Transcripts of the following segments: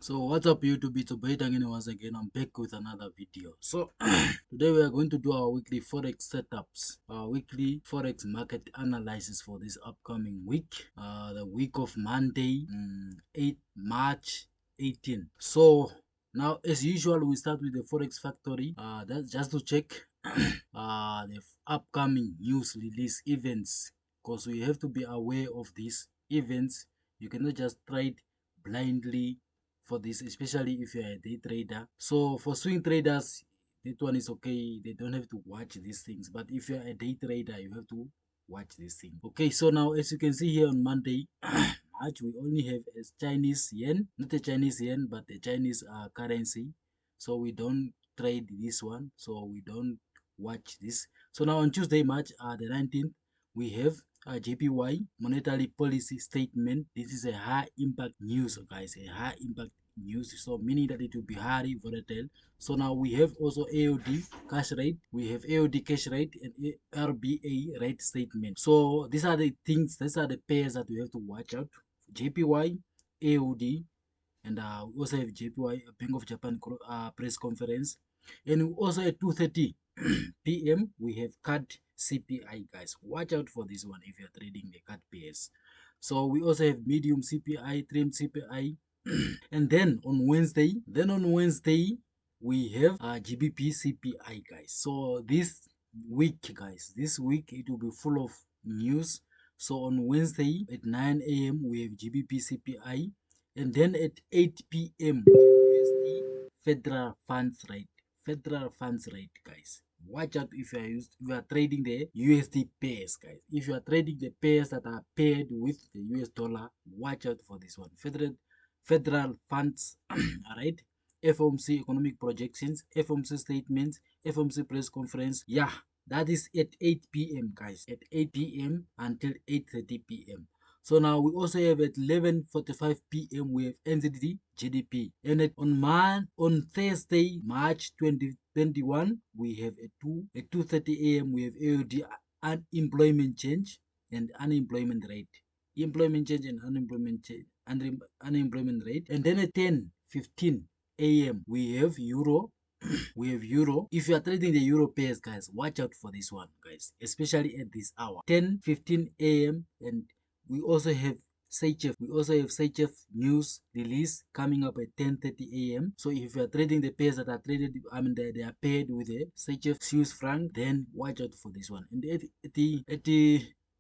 So what's up YouTube, it's Tangeni once again. I'm back with another video. So today we are going to do our weekly Forex setups, our weekly Forex market analysis for this upcoming week, the week of Monday, 8 March 18. So now as usual we start with the Forex Factory. That's just to check the upcoming news release events, because we have to be aware of these events. You cannot just trade blindly for this, especially if you're a day trader. So for swing traders, that one is okay, they don't have to watch these things, but if you're a day trader, you have to watch this thing. Okay, so now as you can see here on Monday March, we only have as Chinese yen, not the Chinese yen, but the Chinese currency. So we don't trade this one, so we don't watch this. So now on Tuesday March the 19th, we have JPY monetary policy statement. This is a high impact news, guys, a high impact news, so meaning that it will be highly volatile. So now we have also AOD cash rate, we have AOD cash rate, and RBA rate statement. So these are the things, these are the pairs that we have to watch out: JPY, AOD, and we also have JPY Bank of Japan press conference. And we also at 2:30 p.m. we have CAD CPI, guys. Watch out for this one if you're trading the CAD pairs. So we also have medium CPI, trim CPI. And then on Wednesday, we have GBP CPI, guys. So this week, guys, this week it will be full of news. So on Wednesday at 9 a.m. we have GBP CPI, and then at 8 p.m. USD federal funds rate. Federal funds rate, guys. Watch out if you are trading the USD pairs, guys. If you are trading the pairs that are paired with the US dollar, watch out for this one. Federal funds, all right. FOMC economic projections, FOMC statements, FOMC press conference. Yeah, that is at 8 p.m. guys, at 8 p.m. until 8:30 p.m. So now we also have at 11:45 p.m. we have NZD GDP, and on Thursday March 2021 we have at 2:30 a.m. we have AOD unemployment change and unemployment rate, employment change and unemployment rate. And then at 10:15 a.m. we have euro. We have euro. If you are trading the euro pairs, guys, watch out for this one, guys, especially at this hour, 10:15 a.m. And we also have SEICHF news release coming up at 10:30 a.m. So if you are trading the pairs that are traded, they are paired with the SEICHF Swiss franc, then watch out for this one. And at the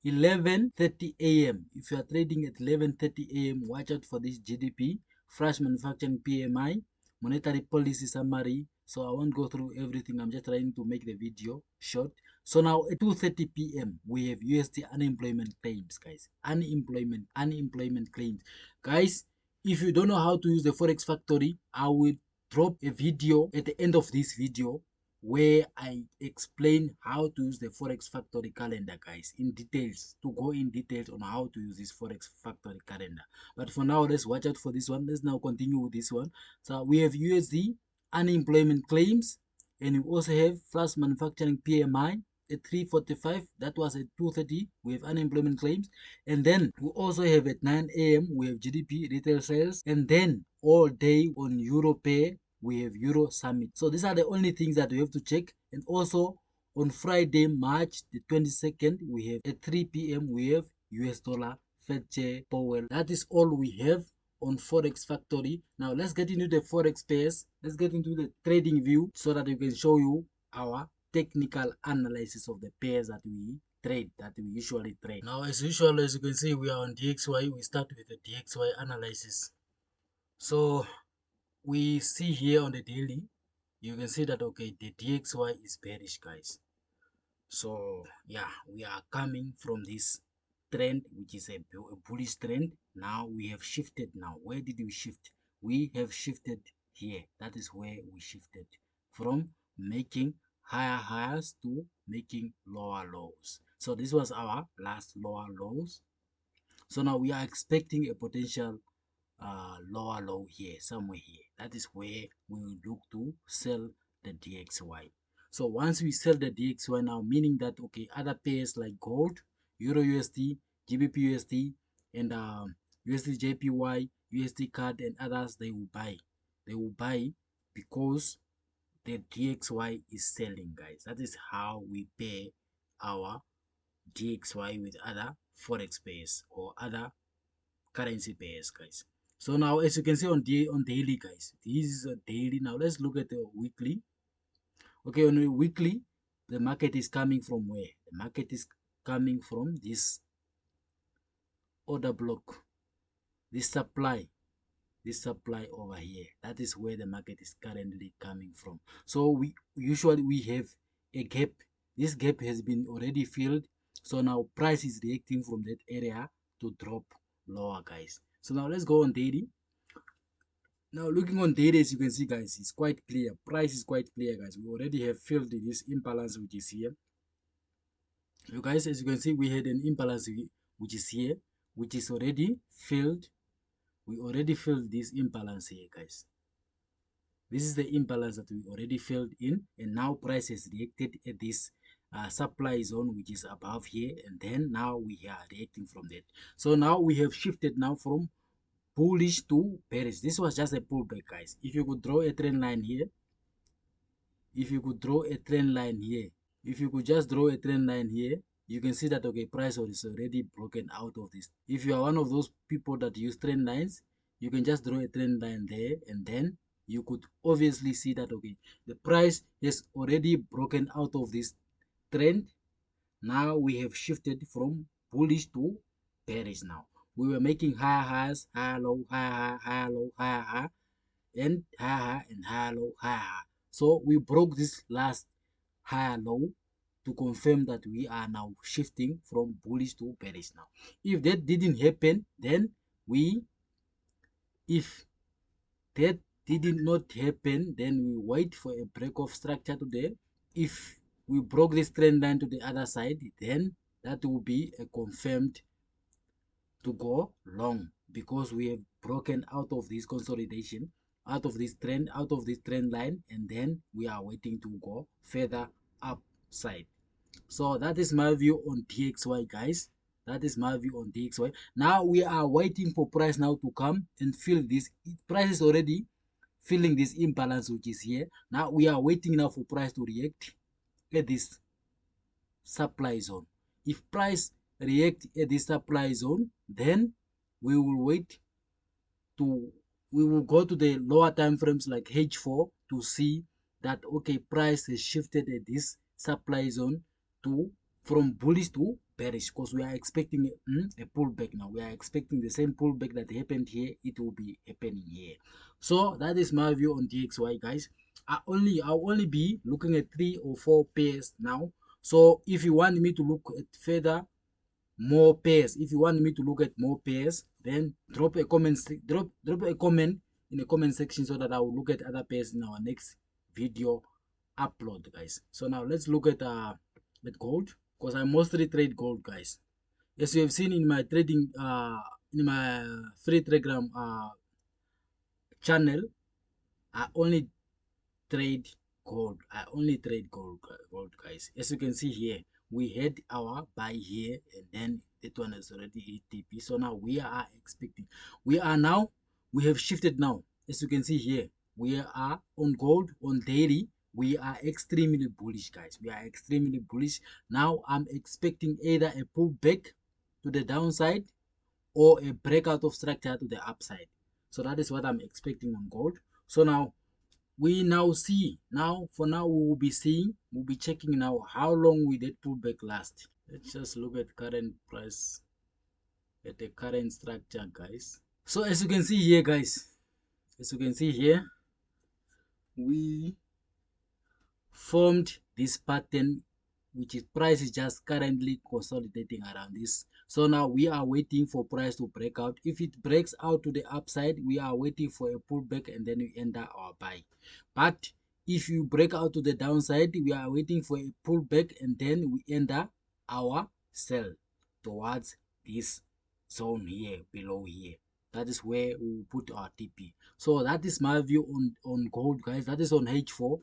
11:30 a.m. if you are trading at 11:30 a.m. watch out for this GDP, fresh manufacturing PMI, monetary policy summary. So I won't go through everything, I'm just trying to make the video short. So now at 2:30 p.m. we have USD unemployment claims, guys. Unemployment claims. Guys, if you don't know how to use the Forex Factory, I will drop a video at the end of this video where I explain how to use the Forex Factory calendar, guys, in details, to go in details on how to use this Forex Factory calendar. But for now, let's watch out for this one. Let's now continue with this one. So we have USD unemployment claims, and we also have flash manufacturing PMI at 3:45. That was at 2:30 we have unemployment claims. And then we also have at 9 a.m. we have GDP retail sales, and then all day on Euro pair we have Euro Summit. So these are the only things that we have to check. And also on Friday, March the 22nd, we have at 3 p.m. we have US dollar Fed Chair Powell. That is all we have on Forex Factory. Now let's get into the Forex pairs. Let's get into the trading view so that we can show you our technical analysis of the pairs that we trade, that we usually trade. Now as usual, as you can see, we are on DXY. We start with the DXY analysis. So we see here on the daily, you can see that okay, the DXY is bearish, guys. So yeah, we are coming from this trend, which is a bullish trend. Now we have shifted. Now where did we shift? We have shifted here. That is where we shifted from making higher highs to making lower lows. So this was our last lower lows. So now we are expecting a potential lower low here, somewhere here. That is where we will look to sell the DXY. So once we sell the DXY now, meaning that okay, other pairs like gold, Euro USD, GBP USD, and USD JPY, USD card and others, they will buy. They will buy because the DXY is selling, guys. That is how we pay our DXY with other forex pairs or other currency pairs, guys. So now, as you can see on daily, guys, this is a daily. Now let's look at the weekly. Okay, on the weekly, the market is coming from where? The market is coming from this order block, this supply over here. That is where the market is currently coming from. So we usually have a gap. This gap has been already filled, so now price is reacting from that area to drop lower, guys. So now let's go on daily. Now looking on daily, as you can see, guys, it's quite clear. Price is quite clear, guys. We already have filled this imbalance which is here. You guys, as you can see, we had an imbalance which is here, which is already filled. We already filled this imbalance here, guys. This is the imbalance that we already filled in, and now price has reacted at this supply zone which is above here, and then now we are reacting from that. So now we have shifted now from bullish to bearish. This was just a pullback, guys. If you could draw a trend line here, if you could draw a trend line here, if you could just draw a trend line here, you can see that, okay, price is already broken out of this. If you are one of those people that use trend lines, you can just draw a trend line there, and then you could obviously see that, okay, the price has already broken out of this trend. Now we have shifted from bullish to bearish. Now we were making higher highs, higher low, higher high, higher low, higher high, and higher high, and higher low, higher high. So we broke this last higher low to confirm that we are now shifting from bullish to bearish. Now if that didn't happen, then if that did not happen, then we wait for a break of structure today. If we broke this trend line to the other side, then that will be a confirmed to go long, because we have broken out of this consolidation, out of this trend line, and then we are waiting to go further upside. So that is my view on DXY, guys. That is my view on DXY. Now we are waiting for price now to come and fill this. Price is already filling this imbalance which is here. Now we are waiting now for price to react at this supply zone. If price react at this supply zone, then we will go to the lower time frames like H4 to see that, okay, price has shifted at this supply zone to from bullish to bearish, because we are expecting a pullback. Now we are expecting the same pullback that happened here, it will be happening here. So that is my view on DXY, guys. I'll only be looking at 3 or 4 pairs now. So if you want me to look at further more pairs, if you want me to look at more pairs, then drop a comment in the comment section, so that I will look at other pairs in our next video upload, guys. So now let's look at gold, because I mostly trade gold, guys. As you have seen in my trading in my free Telegram channel, I only trade gold. I only trade gold, guys. As you can see here, we had our buy here, and then that one is already hit TP. So now we are expecting. We have shifted now. As you can see here, we are on gold on daily. We are extremely bullish, guys. We are extremely bullish. Now I'm expecting either a pullback to the downside or a breakout of structure to the upside. So that is what I'm expecting on gold. So now we will be checking now how long will that pullback last. Let's just look at current price at the current structure, guys. So as you can see here, guys, we formed this pattern, which is price is just currently consolidating around this. So now we are waiting for price to break out. If it breaks out to the upside, we are waiting for a pullback, and then we enter our buy. But if you break out to the downside, we are waiting for a pullback, and then we enter our sell towards this zone here, below here. That is where we will put our TP. So that is my view on gold, guys. That is on H4.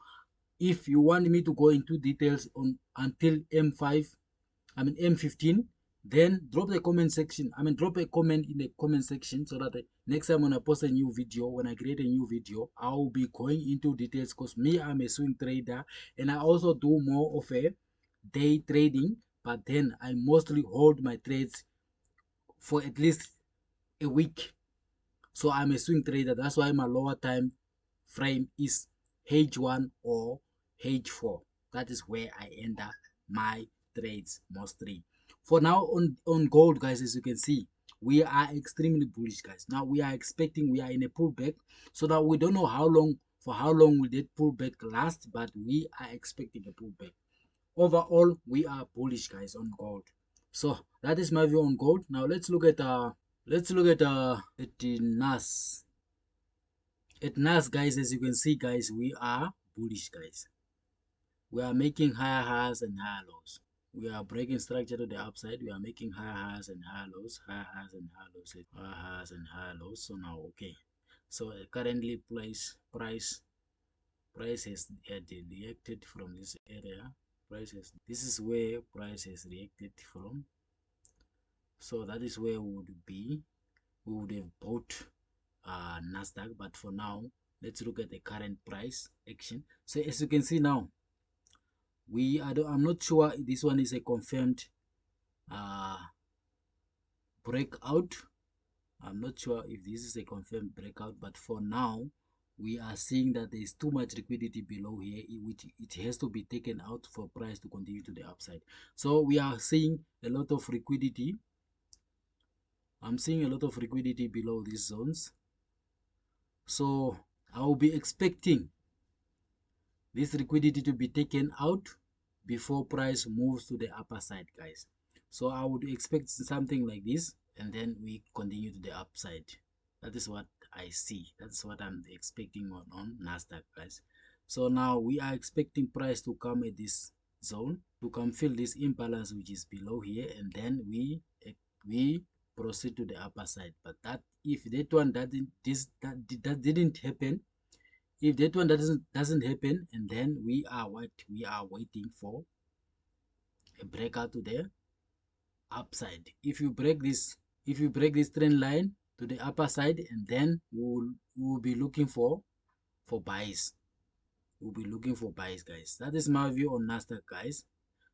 If you want me to go into details on until M15, then drop the comment section. Drop a comment in the comment section so that the next time when I post a new video, when I create a new video, I will be going into details, because me, I'm a swing trader, and I also do more of a day trading, but then I mostly hold my trades for at least a week. So I'm a swing trader. That's why my lower time frame is H1 or H4. That is where I enter my trades mostly. For now, on gold, guys, as you can see, we are extremely bullish, guys. Now we are expecting, we are in a pullback. So now we don't know for how long will that pullback last, but we are expecting a pullback. Overall, we are bullish, guys, on gold. So that is my view on gold. Now let's look at the NAS. At NAS, guys, as you can see, guys, we are bullish, guys. We are making higher highs and higher lows. We are breaking structure to the upside. We are making higher highs and higher lows, higher highs and higher lows, higher highs and higher lows. So now, okay. So currently, price has reacted from this area. This is where price has reacted from. So that is where we would be. We would have bought Nasdaq, but for now, let's look at the current price action. So as you can see now, I'm not sure if this one is a confirmed breakout. I'm not sure if this is a confirmed breakout, but for now, we are seeing that there is too much liquidity below here, which it has to be taken out for price to continue to the upside. So we are seeing a lot of liquidity. I'm seeing a lot of liquidity below these zones. So I will be expecting this liquidity to be taken out before price moves to the upper side, guys. So I would expect something like this, and then we continue to the upside. That is what I see. That's what I'm expecting on Nasdaq, guys. So now we are expecting price to come at this zone, to come fill this imbalance which is below here, and then we proceed to the upper side. But that, if that one that didn't happen, if that one doesn't happen, and then we are waiting for a breakout to the upside. If you break this trend line to the upper side, and then we'll be looking for buys. We'll be looking for buys, guys. That is my view on Nasdaq, guys.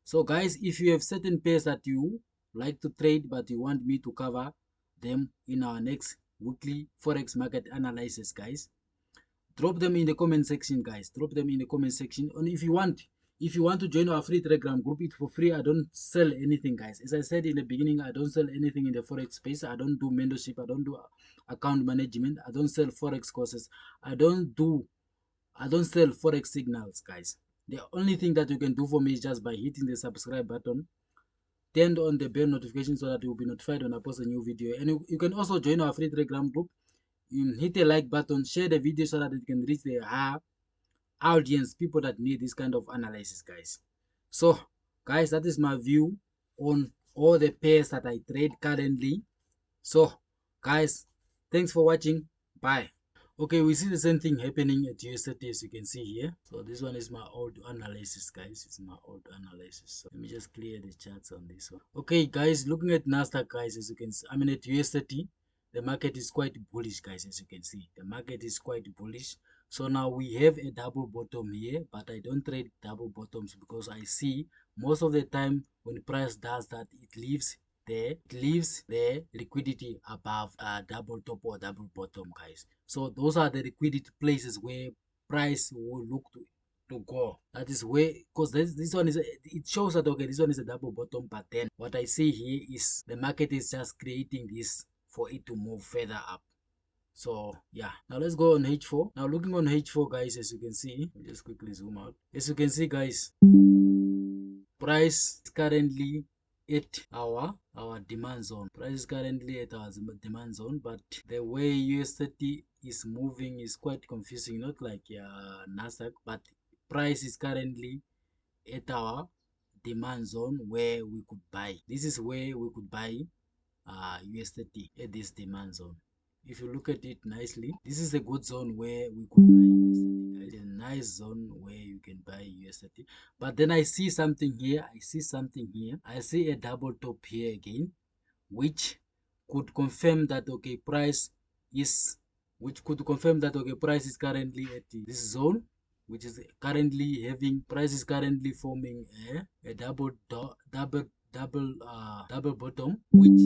So guys, if you have certain pairs that you like to trade but you want me to cover them in our next weekly forex market analysis, guys, drop them in the comment section, guys. Drop them in the comment section. And if you want to join our free Telegram group, it's for free. I don't sell anything, guys. As I said in the beginning, I don't sell anything in the forex space. I don't do mentorship. I don't do account management. I don't sell forex courses. I don't sell forex signals, guys. The only thing that you can do for me is just by hitting the subscribe button, turn on the bell notification so that you'll be notified when I post a new video. And you can also join our free Telegram group. Hit the like button, share the video so that it can reach the higher audience, people that need this kind of analysis, guys. So guys, that is my view on all the pairs that I trade currently. So guys, thanks for watching. Bye. Okay, we see the same thing happening at US30, as you can see here. So this one is my old analysis, guys. It's my old analysis. So let me just clear the charts on this one. Okay, guys, looking at Nasdaq, guys, as you can see, at US30, the market is quite bullish, guys, as you can see. The market is quite bullish. So now we have a double bottom here, but I don't trade double bottoms because I see most of the time when price does that, it leaves the liquidity above double top or double bottom, guys. So those are the liquidity places where price will look to go. That is where, because this one is, it shows that okay, this one is a double bottom, but then what I see here is the market is just creating this for it to move further up. So yeah, now let's go on H4. Now looking on H4, guys, as you can see, let me just quickly zoom out. As you can see, guys, price is currently at our demand zone. Price is currently at our demand zone, but the way US30 is moving is quite confusing. Not like Nasdaq, but price is currently at our demand zone where we could buy. This is where we could buy US30 at this demand zone. If you look at it nicely, this is a good zone where we could buy US30, guys. nice zone where you can buy US30. But then I see something here. I see a double top here again, which could confirm that okay, price is currently at this zone, which is currently having price is currently forming a double bottom, which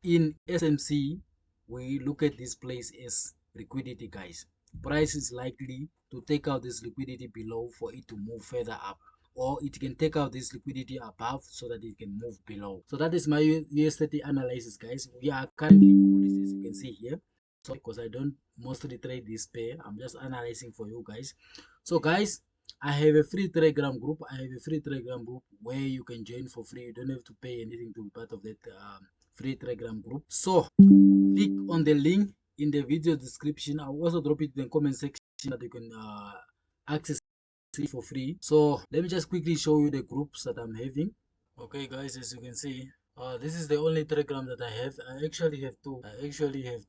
in SMC we look at this place as liquidity, guys. Price is likely to take out this liquidity below for it to move further up, or it can take out this liquidity above so that it can move below. So that is my US30 analysis, guys. We are currently bullish, as you can see here. So because I don't mostly trade this pair, I'm just analyzing for you guys. So guys, I have a free Telegram group. Where you can join for free. You don't have to pay anything to be part of that free Telegram group. So click on the link in the video description. I'll also drop it in the comment section that you can access it for free. So let me just quickly show you the groups that I'm having. Okay guys, as you can see, this is the only Telegram that I have. I actually have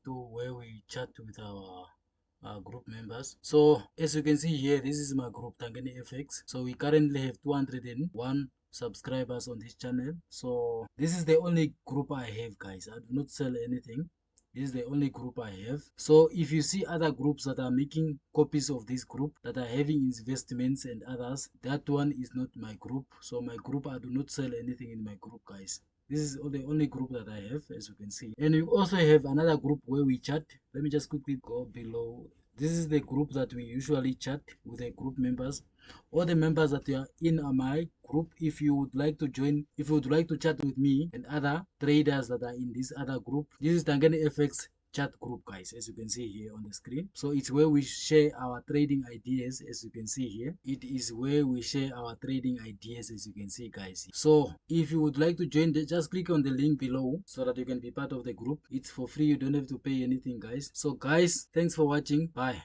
two where we chat with our group members. So as you can see here, this is my group, TangeniFX. So we currently have 201 subscribers on this channel. So this is the only group I have, guys. I do not sell anything. This is the only group I have. So if you see other groups that are making copies of this group, that are having investments and others, that one is not my group. So my group, I do not sell anything in my group, guys. This is the only group that I have, as you can see. And we also have another group where we chat. Let me just quickly go below. This is the group that we usually chat with the group members. All the members that are in my group, if you would like to join, if you would like to chat with me and other traders that are in this other group, this is TangeniFX chat group, guys, as you can see here on the screen. So it's where we share our trading ideas, as you can see here. It is where we share our trading ideas, as you can see, guys. So if you would like to join, just click on the link below so that you can be part of the group. It's for free. You don't have to pay anything, guys. So guys, thanks for watching. Bye.